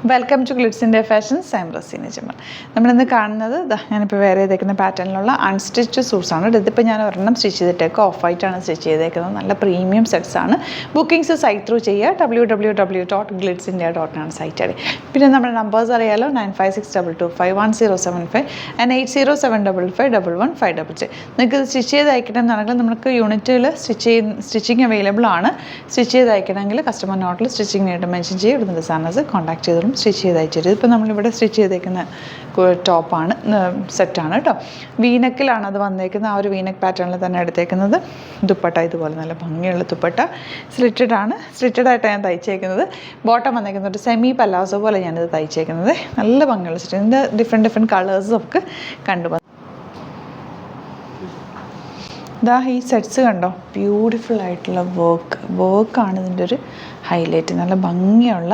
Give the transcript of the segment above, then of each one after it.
Welcome to glitz India fashions. I'm Raseena Jamal. നമ്മളിന്ന് കാണുന്നത് ഞാനിപ്പോൾ വേറെ ചെയ്തേക്കുന്ന പാറ്റേണിലുള്ള അൺസ്റ്റിച്ച് സൂട്ട്സാണ്. ഇതിപ്പോൾ ഞാൻ ഒരെണ്ണം സ്റ്റിച്ച് ചെയ്തിട്ടേക്ക് ഓഫ് വൈറ്റാണ് സ്റ്റിച്ച് ചെയ്തേക്കുന്നത്. നല്ല പ്രീമിയം സെറ്റ്സാണ്. ബുക്കിംഗ്സ് സൈറ്റ് ത്രൂ ചെയ്യുക. www.glitzindia.in ആണ് സൈറ്റ് ഐ ഡി. പിന്നെ നമ്മുടെ നമ്പേഴ്സ് അറിയാലോ, 9562251075 ആൻഡ് 8075551156. നിങ്ങൾക്ക് ഇത് സ്റ്റിച്ച് ചെയ്ത് അയക്കണം എന്നാണെങ്കിൽ നമുക്ക് യൂണിറ്റിൽ സ്റ്റിച്ചിങ് അവൈലബിൾ ആണ്. സ്റ്റിച്ച് ചെയ്ത് അയക്കണമെങ്കിൽ കസ്റ്റമർ നോട്ടിൽ സ്റ്റിച്ചിങ് നേരിട്ട് മെൻഷൻ ചെയ്ത് ഇടുന്ന ഡിസൈനേഴ്സ് കോൺടാക്ട് ചെയ്തോളും. സ്റ്റിച്ച് ചെയ്ത് അയച്ചു തരും. ഇപ്പോൾ നമ്മളിവിടെ സ്റ്റിച്ച് ചെയ്തേക്കുന്ന ടോപ്പാണ്, സെറ്റാണ് കേട്ടോ. വീനക്കിലാണ് അത് വന്നേക്കുന്നത്. ആ ഒരു വീനക്ക് പാറ്റേണിൽ തന്നെ എടുത്തേക്കുന്നത്. ദുപ്പട്ട ഇതുപോലെ നല്ല ഭംഗിയുള്ള ദുപ്പട്ട സ്ലിറ്റഡായിട്ടാണ് ഞാൻ തയ്ച്ചേക്കുന്നത്. ബോട്ടം വന്നേക്കുന്നത് ഒരു സെമി പല്ലാസോ പോലെ ഞാനിത് തയ്ച്ചേക്കുന്നത്. നല്ല ഭംഗിയുള്ള സ്റ്റിച്ച്. ഇതിൻ്റെ ഡിഫറെൻറ്റ് കളേഴ്സ് നമുക്ക് കണ്ടുപോകും. ഈ സെറ്റ്സ് കണ്ടോ, ബ്യൂട്ടിഫുൾ ആയിട്ടുള്ള വർക്കാണ് ഇതിൻ്റെ ഒരു ഹൈലൈറ്റ്. നല്ല ഭംഗിയുള്ള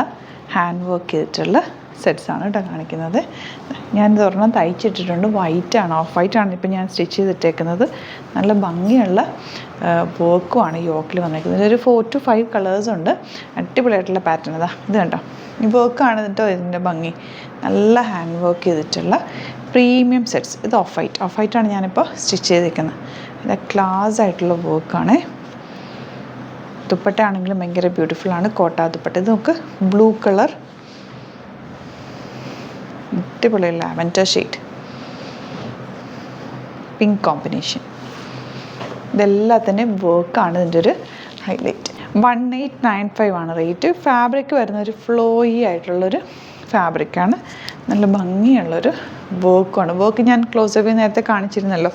ഹാൻഡ് വർക്ക് ചെയ്തിട്ടുള്ള സെറ്റ്സാണ് കേട്ടോ കാണിക്കുന്നത്. ഞാനിത് ഒരെണ്ണം തയ്ച്ചിട്ടിട്ടുണ്ട്. വൈറ്റാണ്, ഓഫ് വൈറ്റാണ് ഇപ്പോൾ ഞാൻ സ്റ്റിച്ച് ചെയ്തിട്ടേക്കുന്നത്. നല്ല ഭംഗിയുള്ള വർക്കുമാണ് യോക്കിൽ വന്നേക്കുന്നത്. ഒരു 4 to 5 കളേഴ്സ് ഉണ്ട്. അടിപൊളിയായിട്ടുള്ള പാറ്റേൺ ഇത് കണ്ടോ. ഈ വർക്കാണ് കേട്ടോ ഇതിൻ്റെ ഭംഗി. നല്ല ഹാൻഡ് വർക്ക് ചെയ്തിട്ടുള്ള പ്രീമിയം സെറ്റ്സ്. ഇത് ഓഫ് വൈറ്റാണ് ഞാനിപ്പോൾ സ്റ്റിച്ച് ചെയ്തിരിക്കുന്നത്. ഇത് ക്ലാസ് ആയിട്ടുള്ള വർക്കാണ്. ദുപ്പട്ട ആണെങ്കിലും ഭയങ്കര ബ്യൂട്ടിഫുള്ളാണ്. കോട്ട ദുപ്പട്ട. ഇത് നമുക്ക് ബ്ലൂ കളർ, അടിപൊളി ലാവൻഡർ ഷെയ്ഡ്, പിങ്ക് കോമ്പിനേഷൻ. ഇതെല്ലാത്തിൻ്റെയും വർക്കാണ് ഇതിൻ്റെ ഒരു ഹൈലൈറ്റ്. 1895 ആണ് റേറ്റ്. ഫാബ്രിക് വരുന്ന ഒരു ഫ്ലോയി ആയിട്ടുള്ളൊരു ഫാബ്രിക്കാണ്. നല്ല ഭംഗിയുള്ളൊരു വർക്കാണ്. വർക്ക് ഞാൻ ക്ലോസ് അപ്പ് നേരത്തെ കാണിച്ചിരുന്നല്ലോ.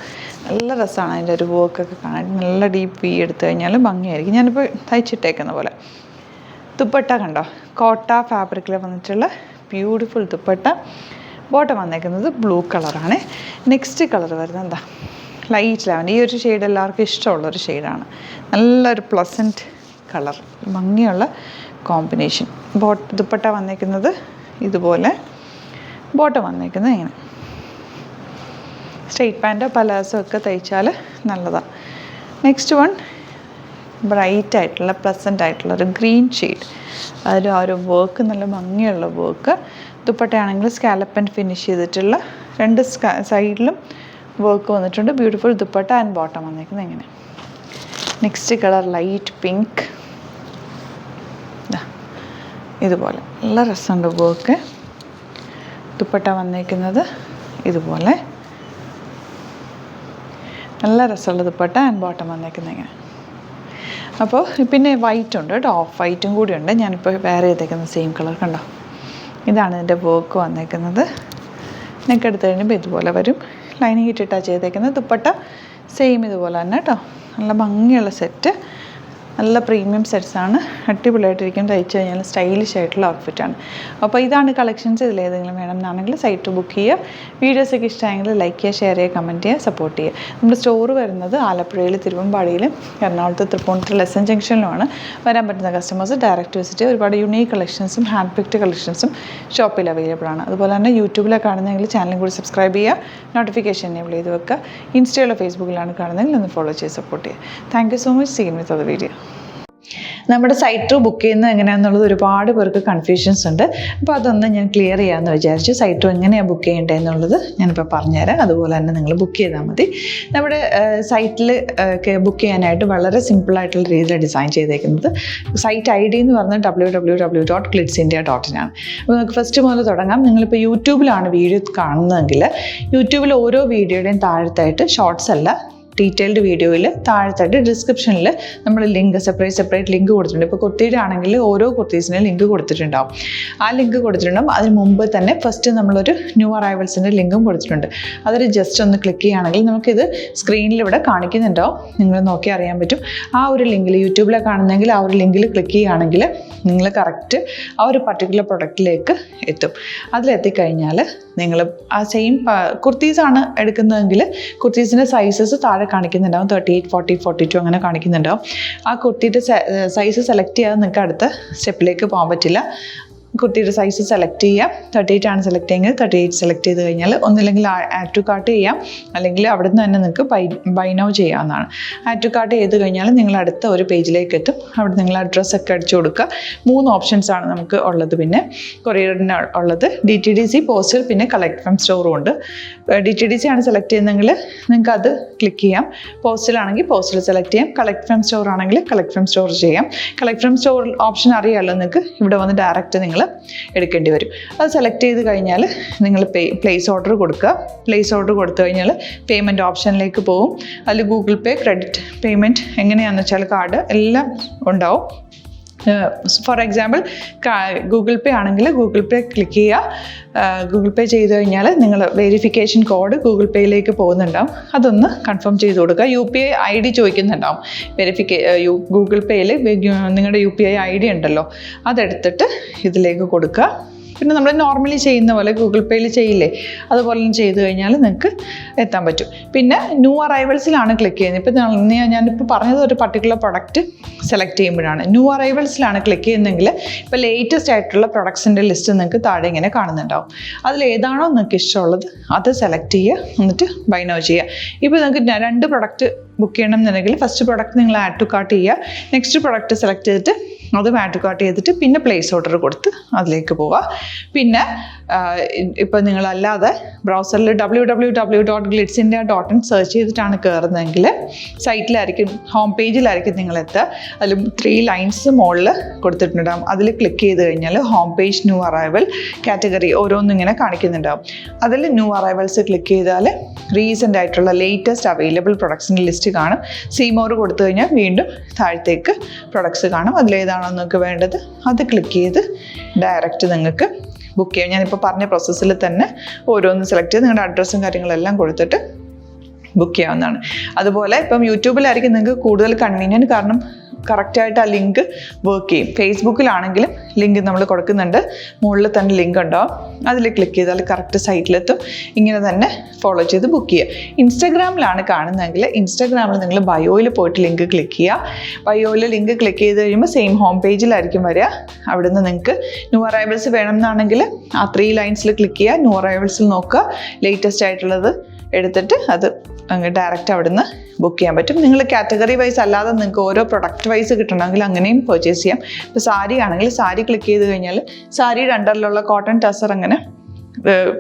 നല്ല രസമാണ് അതിൻ്റെ ഒരു വർക്കൊക്കെ കാണാൻ. നല്ല ഡീപ്പ് വി എടുത്തു കഴിഞ്ഞാൽ ഭംഗിയായിരിക്കും. ഞാനിപ്പോൾ തയ്ച്ചിട്ടേക്കുന്ന പോലെ. ദുപ്പട്ട കണ്ടോ, കോട്ട ഫാബ്രിക്കിൽ വന്നിട്ടുള്ള ബ്യൂട്ടിഫുൾ ദുപ്പട്ട. ബോട്ടം വന്നേക്കുന്നത് ബ്ലൂ കളറാണ്. നെക്സ്റ്റ് കളർ വരുന്നത് ലൈറ്റ് ലാവൻഡർ. ഈ ഒരു ഷെയ്ഡ് എല്ലാവർക്കും ഇഷ്ടമുള്ളൊരു ഷെയ്ഡാണ്. നല്ലൊരു പ്ലസൻറ്റ് കളർ, ഭംഗിയുള്ള കോമ്പിനേഷൻ. ദുപ്പട്ട വന്നേക്കുന്നത് ഇതുപോലെ, ബോട്ടം വന്നേക്കുന്നത് ഇങ്ങനെ. സ്ട്രെയിറ്റ് പാൻറ്റോ പലാസോ ഒക്കെ തയ്ച്ചാൽ നല്ലതാണ്. നെക്സ്റ്റ് വൺ ബ്രൈറ്റ് ആയിട്ടുള്ള പ്ലസൻ്റ് ആയിട്ടുള്ള ഒരു ഗ്രീൻ ഷെയ്ഡ്. അതിൽ ആ ഒരു വർക്ക് നല്ല ഭംഗിയുള്ള വർക്ക്. ദുപ്പട്ടയാണെങ്കിൽ സ്കാലപ്പ് ആൻഡ് ഫിനിഷ് ചെയ്തിട്ടുള്ള രണ്ട് സൈഡിലും വർക്ക് വന്നിട്ടുണ്ട്. ബ്യൂട്ടിഫുൾ ദുപ്പട്ട ആൻഡ് ബോട്ടം വന്നേക്കുന്നത് ഇങ്ങനെ. Next colour light pink. ഇതുപോലെ നല്ല രസമുണ്ട് വർക്ക്. ദുപ്പട്ട വന്നേക്കുന്നത് ഇതുപോലെ നല്ല രസമുള്ള ദുപ്പട്ട ആൻഡ് ബോട്ടം വന്നേക്കുന്നത് ഇങ്ങനെ. അപ്പോൾ പിന്നെ വൈറ്റ് ഉണ്ട് കേട്ടോ, ഓഫ് വൈറ്റും കൂടി ഉണ്ട്. ഞാനിപ്പോൾ വേറെ ചെയ്തേക്കുന്നത് സെയിം കളർ കണ്ടോ. ഇതാണ് ഇതിൻ്റെ വർക്ക് വന്നേക്കുന്നത്. നെക്ക് എടുത്ത് കഴിയുമ്പോൾ ഇതുപോലെ വരും. ലൈനിങ് ഇട്ടിട്ടാണ് ചെയ്തേക്കുന്നത്. ദുപ്പട്ട സെയിം ഇതുപോലെ തന്നെ കേട്ടോ. നല്ല ഭംഗിയുള്ള സെറ്റ്, നല്ല പ്രീമിയം സെറ്റ്സാണ്. അടിപൊളിയായിട്ടിരിക്കും. തയ്ച്ചു കഴിഞ്ഞാൽ സ്റ്റൈലിഷ് ആയിട്ടുള്ള ഔട്ട്ഫിറ്റാണ്. അപ്പോൾ ഇതാണ് കളക്ഷൻസ്. ഇതിലേതെങ്കിലും വേണമെന്നാണെങ്കിൽ സൈറ്റ് ബുക്ക് ചെയ്യുക. വീഡിയോസൊക്കെ ഇഷ്ടമായെങ്കിൽ ലൈക്ക് ചെയ്യുക, ഷെയർ ചെയ്യുക, കമൻറ്റ് ചെയ്യുക, സപ്പോർട്ട് ചെയ്യുക. നമ്മുടെ സ്റ്റോർ വരുന്നത് ആലപ്പുഴയിൽ, തിരുവമ്പാടിയിലും എറണാകുളത്ത് തൃപ്പൂണിത്തുറ ലെസൺ ജംഗ്ഷനിലുമാണ്. വരാൻ പറ്റുന്ന കസ്റ്റമേഴ്സ് ഡയറക്റ്റ് വിസിറ്റ്. ഒരുപാട് യുണീക്ക് കളക്ഷൻസും ഹാൻഡ് പിക്ഡ് കളക്ഷൻസും ഷോപ്പിൽ അവൈലബിൾ ആണ്. അതുപോലെ തന്നെ യൂട്യൂബിലാണ് കാണുന്നതെങ്കിൽ ചാനലും കൂടി സബ്സ്ക്രൈബ് ചെയ്യുക, നോട്ടിഫിക്കേഷൻ എനേബിൾ ചെയ്ത് വെക്കുക. ഇൻസ്റ്റയിലോ ഫേസ്ബുക്കിലാണ് കാണുന്നതെങ്കിൽ ഒന്ന് ഫോളോ ചെയ്ത് സപ്പോർട്ട് ചെയ്യുക. Thank you so much. Seen with അത് വീഡിയോ. നമ്മുടെ സൈറ്റ് ത്രൂ ബുക്ക് ചെയ്യുന്നത് എങ്ങനെയാണെന്നുള്ളത് ഒരുപാട് പേർക്ക് കൺഫ്യൂഷൻസ് ഉണ്ട്. അപ്പോൾ അതൊന്ന് ഞാൻ ക്ലിയർ ചെയ്യാമെന്ന് വിചാരിച്ചു. സൈറ്റ് ത്രൂ എങ്ങനെയാണ് ബുക്ക് ചെയ്യേണ്ടത് എന്നുള്ളത് ഞാനിപ്പോൾ പറഞ്ഞുതരാം. അതുപോലെ തന്നെ നിങ്ങൾ ബുക്ക് ചെയ്താൽ മതി. നമ്മുടെ സൈറ്റിൽ ബുക്ക് ചെയ്യാനായിട്ട് വളരെ സിമ്പിളായിട്ടുള്ള രീതിയിൽ ഡിസൈൻ ചെയ്തേക്കുന്നത്. സൈറ്റ് ID എന്ന് പറഞ്ഞാൽ www.glitzindia.in ആണ്. അപ്പോൾ നമുക്ക് ഫസ്റ്റ് മുതൽ തുടങ്ങാം. നിങ്ങളിപ്പോൾ യൂട്യൂബിലാണ് വീഡിയോ കാണുന്നതെങ്കിൽ യൂട്യൂബിൽ ഓരോ വീഡിയോയുടെയും താഴത്തായിട്ട് ഷോർട്സ് അല്ല, ഡീറ്റെയിൽഡ് വീഡിയോയിൽ താഴത്തായിട്ട് ഡിസ്ക്രിപ്ഷനിൽ നമ്മൾ ലിങ്ക് സെപ്പറേറ്റ് ലിങ്ക് കൊടുത്തിട്ടുണ്ട്. ഇപ്പോൾ കുർത്തിയുടെ ആണെങ്കിൽ ഓരോ കുർത്തീസിനും ലിങ്ക് കൊടുത്തിട്ടുണ്ടാവും. ആ ലിങ്ക് കൊടുത്തിട്ടുണ്ടാവും. അതിന് മുമ്പ് തന്നെ ഫസ്റ്റ് നമ്മളൊരു ന്യൂ അറൈവൽസിൻ്റെ ലിങ്കും കൊടുത്തിട്ടുണ്ട്. അതൊരു ജസ്റ്റ് ഒന്ന് ക്ലിക്ക് ചെയ്യുകയാണെങ്കിൽ നമുക്കിത് സ്ക്രീനിൽ ഇവിടെ കാണിക്കുന്നുണ്ടാവും. നിങ്ങൾ നോക്കി അറിയാൻ പറ്റും. ആ ഒരു ലിങ്കിൽ യൂട്യൂബിലെ കാണുന്നെങ്കിൽ ആ ഒരു ലിങ്കിൽ ക്ലിക്ക് ചെയ്യുകയാണെങ്കിൽ നിങ്ങൾ കറക്റ്റ് ആ ഒരു പർട്ടിക്കുലർ പ്രൊഡക്റ്റിലേക്ക് എത്തും. അതിലെത്തിക്കഴിഞ്ഞാൽ നിങ്ങൾ ആ സെയിം കുർത്തീസാണ് എടുക്കുന്നതെങ്കിൽ കുർത്തീസിൻ്റെ സൈസസ് താഴെ കാണിക്കുന്നുണ്ടാവും. 38, 40, 42 അങ്ങനെ കാണിക്കുന്നുണ്ടാവും. ആ കുർത്തിയുടെ സൈസ് സെലക്ട് ചെയ്യാതെ നിങ്ങൾക്ക് അടുത്ത സ്റ്റെപ്പിലേക്ക് പോകാൻ പറ്റില്ല. കുർത്തിയുടെ സൈസ് സെലക്ട് ചെയ്യാം. 38 ആണ് സെലക്ട് ചെയ്യുന്നത്. 38 സെലക്ട് ചെയ്ത് കഴിഞ്ഞാൽ ഒന്നില്ലെങ്കിൽ ആഡ് ടു കാർട്ട് ചെയ്യാം, അല്ലെങ്കിൽ അവിടെ നിന്ന് തന്നെ നിങ്ങൾക്ക് ബൈ നൗ ചെയ്യാവുന്നതാണ്. ആഡ് ടു കാർട്ട് ചെയ്ത് കഴിഞ്ഞാൽ നിങ്ങൾ അടുത്ത ഒരു പേജിലേക്ക് എത്തും. അവിടെ നിങ്ങൾ അഡ്രസ്സൊക്കെ അടിച്ചു കൊടുക്കുക. 3 ഓപ്ഷൻസാണ് നമുക്ക് ഉള്ളത്. പിന്നെ കൊറിയറിന് ഉള്ളത് DTDC, പോസ്റ്റൽ, പിന്നെ കളക്ട് ഫ്രം സ്റ്റോറും ഉണ്ട്. DTDC ആണ് സെലക്ട് ചെയ്യുന്നതെങ്കിൽ നിങ്ങൾക്ക് അത് ക്ലിക്ക് ചെയ്യാം. പോസ്റ്റലാണെങ്കിൽ പോസ്റ്റൽ സെലക്ട് ചെയ്യാം. കളക്ട് ഫ്രം സ്റ്റോർ ആണെങ്കിൽ കളക്ട് ഫ്രം സ്റ്റോർ ചെയ്യാം. കളക്ട് ഫ്രം സ്റ്റോർ ഓപ്ഷൻ അറിയാമല്ലോ നിങ്ങൾക്ക്. ഇവിടെ വന്ന് ഡയറക്റ്റ് നിങ്ങൾ എടുക്കേണ്ടി വരും. അത് സെലക്ട് ചെയ്ത് കഴിഞ്ഞാൽ നിങ്ങൾ പ്ലേസ് ഓർഡർ കൊടുക്കുക. പ്ലേസ് ഓർഡർ കൊടുത്തു കഴിഞ്ഞാൽ പേയ്മെൻറ്റ് ഓപ്ഷനിലേക്ക് പോകും. അതിൽ ഗൂഗിൾ പേ, ക്രെഡിറ്റ് പേയ്മെൻറ്റ് എങ്ങനെയാണെന്ന് വെച്ചാൽ കാർഡ് എല്ലാം ഉണ്ടാവും. ഫോർ എക്സാമ്പിൾ ഗൂഗിൾ പേ ആണെങ്കിൽ ഗൂഗിൾ പേ ക്ലിക്ക് ചെയ്യുക. ഗൂഗിൾ പേ ചെയ്ത് കഴിഞ്ഞാൽ നിങ്ങൾ വെരിഫിക്കേഷൻ കോഡ് ഗൂഗിൾ പേയിലേക്ക് പോകുന്നുണ്ടാവും. അതൊന്ന് കൺഫേം ചെയ്ത് കൊടുക്കുക. UPI ID ചോദിക്കുന്നുണ്ടാവും. ഗൂഗിൾ പേയിൽ നിങ്ങളുടെ UPI ID ഉണ്ടല്ലോ, അതെടുത്തിട്ട് ഇതിലേക്ക് കൊടുക്കുക. പിന്നെ നമ്മൾ നോർമലി ചെയ്യുന്ന പോലെ ഗൂഗിൾ പേയിൽ ചെയ്യില്ലേ, അതുപോലെ ചെയ്ത് കഴിഞ്ഞാൽ നിങ്ങൾക്ക് എത്താൻ പറ്റും. പിന്നെ ന്യൂ അറൈവൽസിലാണ് ക്ലിക്ക് ചെയ്യുന്നത്. ഇപ്പം ഞാനിപ്പോൾ പറഞ്ഞത് ഒരു പർട്ടിക്കുലർ പ്രൊഡക്റ്റ് സെലക്ട് ചെയ്യുമ്പോഴാണ്. ന്യൂ അറൈവൽസിലാണ് ക്ലിക്ക് ചെയ്യുന്നതെങ്കിൽ ഇപ്പോൾ ലേറ്റസ്റ്റ് ആയിട്ടുള്ള പ്രൊഡക്ട്സിൻ്റെ ലിസ്റ്റ് നിങ്ങൾക്ക് താഴെ ഇങ്ങനെ കാണുന്നുണ്ടാവും. അതിൽ ഏതാണോ നിങ്ങൾക്ക് ഇഷ്ടമുള്ളത് അത് സെലക്ട് ചെയ്യുക, എന്നിട്ട് ബൈ നൗ ചെയ്യുക. ഇപ്പോൾ നിങ്ങൾക്ക് 2 പ്രൊഡക്റ്റ് ബുക്ക് ചെയ്യണം എന്നുണ്ടെങ്കിൽ ഫസ്റ്റ് പ്രൊഡക്റ്റ് നിങ്ങൾ ആഡ് ടു കാർട്ട് ചെയ്യുക. നെക്സ്റ്റ് പ്രൊഡക്റ്റ് സെലക്ട് ചെയ്തിട്ട് അതും ആഡ് ടു കാർട്ട് ചെയ്തിട്ട് പിന്നെ പ്ലേസ് ഓർഡർ കൊടുത്ത് അതിലേക്ക് പോവുക. പിന്നെ ഇപ്പോൾ നിങ്ങളല്ലാതെ ബ്രൗസറിൽ www.glitzindia.in സെർച്ച് ചെയ്തിട്ടാണ് കയറുന്നതെങ്കിൽ സൈറ്റിലായിരിക്കും, ഹോം പേജിലായിരിക്കും നിങ്ങളെത്തുക. അതിൽ 3 ലൈൻസ് മുകളിൽ കൊടുത്തിട്ടുണ്ടാകും. അതിൽ ക്ലിക്ക് ചെയ്ത് കഴിഞ്ഞാൽ home page, new arrival, category ഓരോന്നും ഇങ്ങനെ കാണിക്കുന്നുണ്ടാവും. അതിൽ ന്യൂ അറൈവൽസ് ക്ലിക്ക് ചെയ്താൽ റീസെൻ്റ് ആയിട്ടുള്ള ലേറ്റസ്റ്റ് അവൈലബിൾ പ്രൊഡക്ട്സിൻ്റെ ലിസ്റ്റ് കാണും. സീമോർ കൊടുത്തു കഴിഞ്ഞാൽ വീണ്ടും താഴത്തേക്ക് പ്രൊഡക്ട്സ് കാണും. അതിലേതാണോ നിങ്ങൾക്ക് വേണ്ടത് അത് ക്ലിക്ക് ചെയ്ത് ഡയറക്റ്റ് നിങ്ങൾക്ക് ബുക്ക് ചെയ്യാം. ഞാനിപ്പോൾ പറഞ്ഞ പ്രോസസ്സിൽ തന്നെ ഓരോന്ന് സെലക്ട് ചെയ്ത് നിങ്ങളുടെ അഡ്രസ്സും കാര്യങ്ങളെല്ലാം കൊടുത്തിട്ട് ബുക്ക് ചെയ്യാവുന്നതാണ്. അതുപോലെ ഇപ്പം യൂട്യൂബിലായിരിക്കും നിങ്ങൾക്ക് കൂടുതൽ കൺവീനിയൻറ്റ്, കാരണം കറക്റ്റായിട്ട് ആ ലിങ്ക് വർക്ക് ചെയ്യും. ഫേസ്ബുക്കിലാണെങ്കിലും ലിങ്ക് നമ്മൾ കൊടുക്കുന്നുണ്ട്, മുകളിൽ തന്നെ ലിങ്ക് ഉണ്ടാവും. അതിൽ ക്ലിക്ക് ചെയ്താൽ കറക്റ്റ് സൈറ്റിലെത്തും. ഇങ്ങനെ തന്നെ ഫോളോ ചെയ്ത് ബുക്ക് ചെയ്യുക. ഇൻസ്റ്റാഗ്രാമിലാണ് കാണുന്നതെങ്കിൽ ഇൻസ്റ്റാഗ്രാമിൽ നിങ്ങൾ ബയോയിൽ പോയിട്ട് ലിങ്ക് ക്ലിക്ക് ചെയ്യുക. ബയോയിൽ ലിങ്ക് ക്ലിക്ക് ചെയ്ത് കഴിയുമ്പോൾ സെയിം ഹോം പേജിലായിരിക്കും വരിക. അവിടുന്ന് നിങ്ങൾക്ക് ന്യൂ അറൈവൽസ് വേണം എന്നാണെങ്കിൽ ആ 3 ലൈൻസിൽ ക്ലിക്ക് ചെയ്യുക. ന്യൂ അറൈവൽസിൽ നോക്കുക, ലേറ്റസ്റ്റ് ആയിട്ടുള്ളത് എടുത്തിട്ട് അത് അങ്ങ് ഡയറക്റ്റ് അവിടുന്ന് ബുക്ക് ചെയ്യാൻ പറ്റും. നിങ്ങൾ കാറ്റഗറി വൈസ് അല്ലാതെ നിങ്ങൾക്ക് ഓരോ പ്രൊഡക്റ്റ് വൈസ് കിട്ടണമെങ്കിൽ അങ്ങനെയും പർച്ചേസ് ചെയ്യാം. ഇപ്പോൾ സാരി ആണെങ്കിൽ സാരി ക്ലിക്ക് ചെയ്ത് കഴിഞ്ഞാൽ സാരിയുടെ അണ്ടറിലുള്ള കോട്ടൺ ടസർ അങ്ങനെ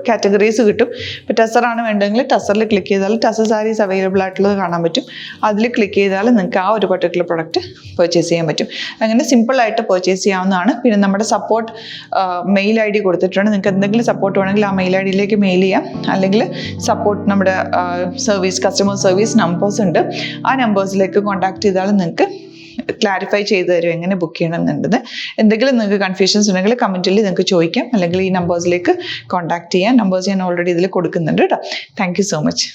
കാറ്റഗറീസ് കിട്ടും. ഇപ്പോൾ ടസറാണ് വേണ്ടതെങ്കിൽ ടസറിൽ ക്ലിക്ക് ചെയ്താൽ ടസർ സാരീസ് അവൈലബിൾ ആയിട്ടുള്ളത് കാണാൻ പറ്റും. അതിൽ ക്ലിക്ക് ചെയ്താൽ നിങ്ങൾക്ക് ആ ഒരു പർട്ടിക്കുലർ പ്രൊഡക്റ്റ് പർച്ചേസ് ചെയ്യാൻ പറ്റും. അങ്ങനെ സിമ്പിളായിട്ട് പർച്ചേസ് ചെയ്യാവുന്നതാണ്. പിന്നെ നമ്മുടെ സപ്പോർട്ട് മെയിൽ ID കൊടുത്തിട്ടുണ്ട്. നിങ്ങൾക്ക് എന്തെങ്കിലും സപ്പോർട്ട് വേണമെങ്കിൽ ആ മെയിൽ IDയിലേക്ക് മെയിൽ ചെയ്യാം. അല്ലെങ്കിൽ സപ്പോർട്ട് നമ്മുടെ കസ്റ്റമർ സർവീസ് നമ്പേഴ്സ് ഉണ്ട്. ആ നമ്പേഴ്സിലേക്ക് കോൺടാക്ട് ചെയ്താൽ നിങ്ങൾക്ക് ക്ലാരിഫൈ ചെയ്ത് തരും എങ്ങനെ ബുക്ക് ചെയ്യണം എന്നുള്ളത്. എന്തെങ്കിലും നിങ്ങൾക്ക് കൺഫ്യൂഷൻസ് ഉണ്ടെങ്കിൽ കമൻറ്റിൽ നിങ്ങൾക്ക് ചോദിക്കാം, അല്ലെങ്കിൽ ഈ നമ്പേഴ്സിലേക്ക് കോൺടാക്ട് ചെയ്യാം. നമ്പേഴ്സ് ഞാൻ ഓൾറെഡി ഇതിൽ കൊടുക്കുന്നുണ്ട് കേട്ടോ. Thank you so much.